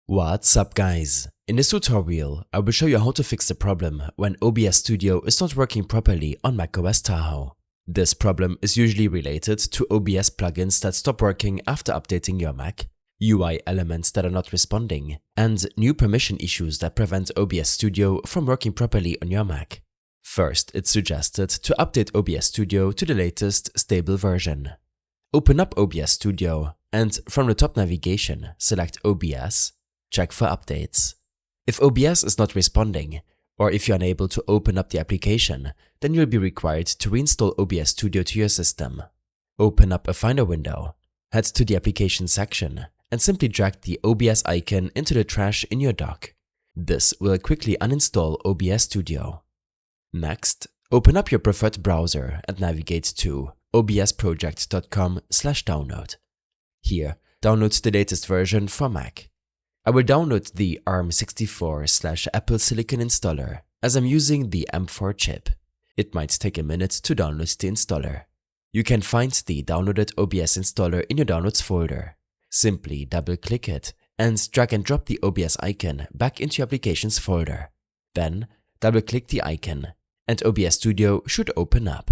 What's up guys? In this tutorial, I will show you how to fix the problem when OBS Studio is not working properly on macOS Tahoe. This problem is usually related to OBS plugins that stop working after updating your Mac, UI elements that are not responding, and new permission issues that prevent OBS Studio from working properly on your Mac. First, it's suggested to update OBS Studio to the latest stable version. Open up OBS Studio and from the top navigation, select OBS. Check for updates. If OBS is not responding, or if you're unable to open up the application, then you'll be required to reinstall OBS Studio to your system. Open up a Finder window, head to the application section, and simply drag the OBS icon into the trash in your dock. This will quickly uninstall OBS Studio. Next, open up your preferred browser and navigate to obsproject.com/download. Here, download the latest version for Mac. I will download the ARM64/Apple Silicon installer as I'm using the M4 chip. It might take a minute to download the installer. You can find the downloaded OBS installer in your downloads folder. Simply double-click it and drag and drop the OBS icon back into your applications folder. Then double-click the icon and OBS Studio should open up.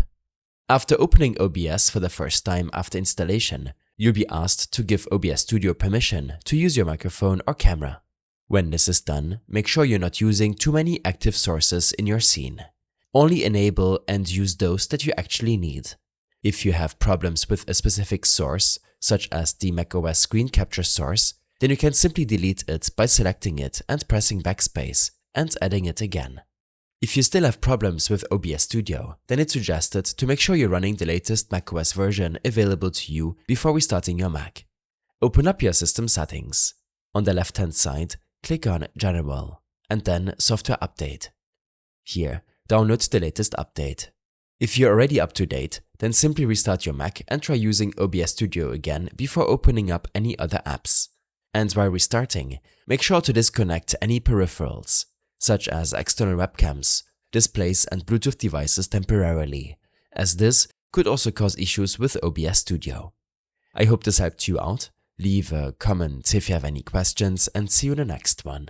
After opening OBS for the first time after installation, you'll be asked to give OBS Studio permission to use your microphone or camera. When this is done, make sure you're not using too many active sources in your scene. Only enable and use those that you actually need. If you have problems with a specific source, such as the macOS screen capture source, then you can simply delete it by selecting it and pressing backspace and adding it again. If you still have problems with OBS Studio, then it's suggested to make sure you're running the latest macOS version available to you before restarting your Mac. Open up your system settings. On the left-hand side, click on General and then Software Update. Here, download the latest update. If you're already up to date, then simply restart your Mac and try using OBS Studio again before opening up any other apps. And while restarting, make sure to disconnect any peripherals, such as external webcams, displays and Bluetooth devices temporarily, as this could also cause issues with OBS Studio. I hope this helped you out. Leave a comment if you have any questions and see you in the next one.